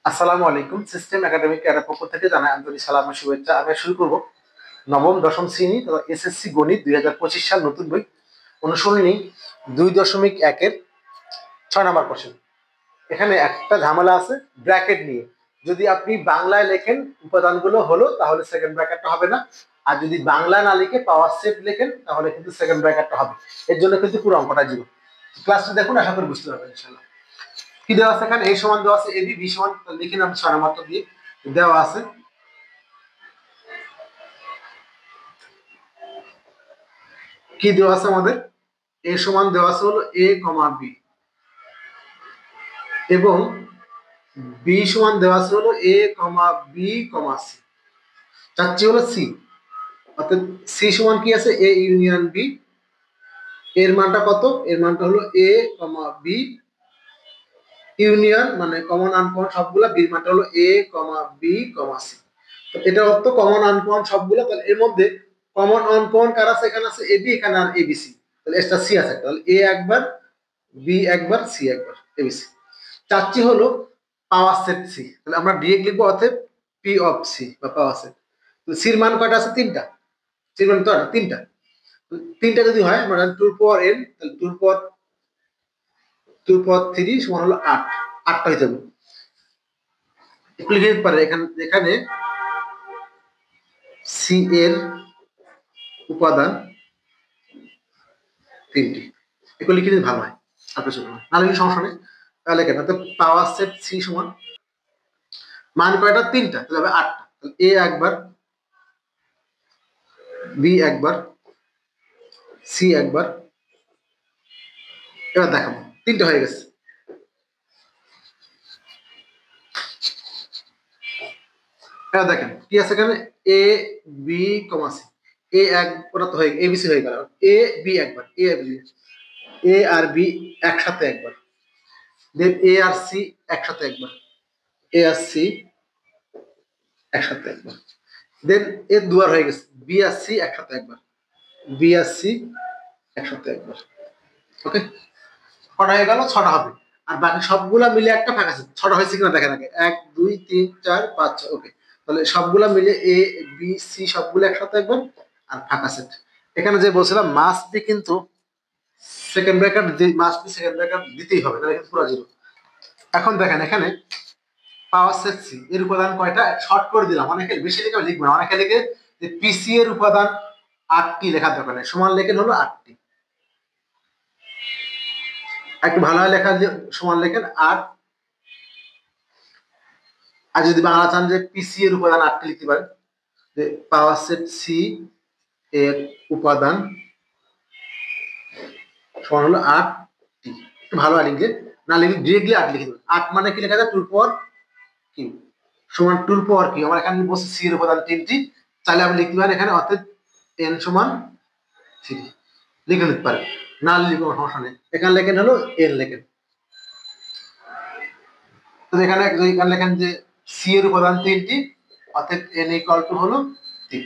আসসালামু আলাইকুম। System academic এর পক্ষ থেকে জানাই আন্তরিক সালাম ও শুভেচ্ছা। আমি শুরু করব নবম দশম শ্রেণী তথা এসএসসি গণিত 2025 সাল নতুন বই অনুসরণী 2.1 এর 6 নম্বর কোশ্চেন। এখানে একটা ঝামেলা আছে ব্র্যাকেট নিয়ে। যদি আপনি বাংলায় লেখেন উপাদানগুলো হলো তাহলে সেকেন্ড ব্র্যাকেটটা হবে না, আর যদি বাংলা না লিখে পাওয়ার সেট লেখেন তাহলে কিন্তু সেকেন্ড ব্র্যাকেটটা হবে। এর জন্য কিন্তু পুরো অঙ্কটা জিরো। ক্লাসটা দেখুন, আশা করি বুঝতে পারবেন ইনশাআল্লাহ। কি দেওয়া আছে এখানে? এ সমান দেওয়া আছে, এবি বি সমান লিখে নাম 6 মাত্র দিয়ে দেওয়া আছে। কি দেওয়া আছে আমাদের? এ সমান দেওয়া আছে হলো এ কমা বি, এবং বি সমান দেওয়া আছে হলো A comma B comma C. চাচ্ছি হলো সি, অর্থাৎ সি সমান কি আছে? A union B. এর মানটা কত? এর মানটা হলো এ কমা বি ইউনিয়ন, মানে কমন আনকমন সবগুলা, বির মানটা হলো A comma B comma C. তো এটা অর্থ কমন আনকমন সবগুলো, তাহলে এর মধ্যে কমন আনকমন কার আছে? এখানে আছে এবি, এখানে আর এবিসি, তাহলে এটা সি আছে, তাহলে এ একবার, বি একবার, সি একবার, এবিসি। চাচ্ছি হলো পাওয়ার সেট সি, তাহলে আমরা ডিরেক্ট লিখবো অতএব পি অফ সি বা পাওয়ার সেট। তো সির মান কয়টা আছে? তিনটা। সির মান তো তিনটা, তিনটা যদি হয় মানে 2 পাওয়ার n, তাহলে 2 পাওয়ার 3 সমান হলো 8, 8টা হয়ে যাবে। একটু লিখে দিতে পারে এখানে সি এর উপাদান 3টি। একটু লিখে দিলে ভালো হয়, আপনার জন্য না লিখে সমস্যা নেই। তাহলে কেন পাওয়ার সেট সি সমান মান কয়টা? তিনটা, তাহলে হবে 8টা। তাহলে এ একবার, বি একবার, সি একবার। এবার দেখাবো তিনটা হয়ে গেছে। এবার দেখেন কি আছে এখানে? A B comma C. এ এক, ওটা তো হয়ে এবিসি হয়ে গেল। এ বি একবার, A B, A R B একসাথে একবার, দেন এ আর সি একসাথে একবার, এ আর সি একসাথে একবার, দেন এ দুবার হয়ে গেছে, বি আর সি একসাথে একবার, বি আর সি একসাথে একবার। ওকে, কটা হয়ে গেল? 6টা হবে। আর বাকি সবগুলা মিলে একটা ফাঁকা আছে। 6টা হয়েছে কিনা দেখেন আগে। 1 2 3 4 5 6। ওকে, তাহলে সবগুলা মিলে এ বি সি সবগুলো একসাথে একবার, আর ফাঁকা সেট। এখানে যে বলছিলাম মাস্ট বি, কিন্তু second bracket must be second bracket দিতেই হবে, তাহলে কিন্তু পুরো জিরো। এখন দেখেন এখানে পাওয়ার সেট সি এর উপাদান কয়টা? শর্ট করে দিলাম, অনেকে বেশি লিখে লিখবে না, অনেকে লিখে যে পিসি এর উপাদান 8টি লেখার দরকার নেই, সমান লেখেন হলো 8টি। একটু ভালো লেখা সমান লেখেন 8। আর যদি বাংলা চান যে পিসি এর উপাদান 8টি লিখতে পারেন, যে পাওয়ার সেট সি এর উপাদান সমান হলো 8টি। একটু ভালো লিখলে, না লিখে ডিরেক্টলি 8 লিখে দেবেন। 8 মানে কি লেখা যায়? 2 পাওয়ার কিউ সমান 2 পাওয়ার কিউ। আমার এখানে বলছে সি এর উপাদান 3টি, তাহলে আমি লিখতে পারেন এখানে অর্থাৎ n সমান 3 লিখে নিতে পারেন, না লিখে কোনো সমস্যা নেই। এখানে লেখেন হলো n লেখেন। তো এখানে লেখেন যে সি এর উপাদান 3টি, অর্থাৎ n ইকুয়াল টু হলো 3।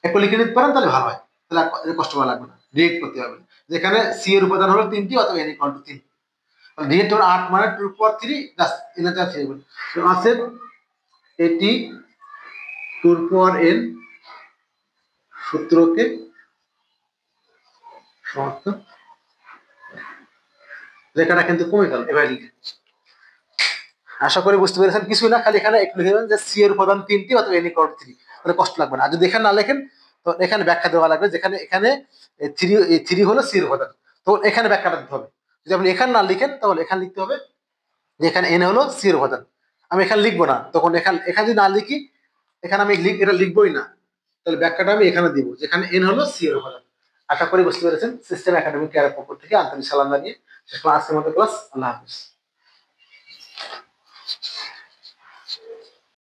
একটু লিখে নিতে পারেন তাহলে ভালো হয়, তাহলে কষ্ট করা লাগবে না, ডিরেক্ট করতে হবে। যেখানে সি এর উপাদান হলো 3টি, অথবা n ইকুয়াল টু 3। ডিরেক্ট হলো 8 মানে 2 পাওয়ার 3 প্লাস n এর 3 হবে, আছে এটি 2 পাওয়ার n সূত্রকে সমর্থন। লেখাটা কিন্তু কমে গেল এবার লিখে। আশা করি বুঝতে পেরেছেন। কিছুই না, খালি এখানে একটু লিখে দেবেন যে সি এর উপাদান 3টি, অথবা n ইকুয়াল টু 3, তাহলে কষ্ট লাগবে না। আর যদি এখানে না লেখেন তো এখানে ব্যাখ্যা দেওয়া লাগবে, যেখানে এখানে 3 হলো সি এর উপাদান, তো এখানে ব্যাখ্যাটা দিতে হবে। যদি আপনি এখানে না লিখেন তাহলে এখানে লিখতে হবে যে এখানে n হলো সি এর উপাদান। আমি এখানে লিখবো না, তখন এখানে যদি না লিখি, এখানে আমি এটা লিখবোই না, তাহলে ব্যাখ্যাটা আমি এখানে দিব, যেখানে n হলো সি এর উপাদান। আশা করি বুঝতে পেরেছেন। সিস্টেম একাডেমিক কেয়ারের পক্ষ থেকে আন্তরিক সালাম জানিয়ে শেষ ক্লাস, আজকের মতো ক্লাস। আল্লাহ হাফিজ।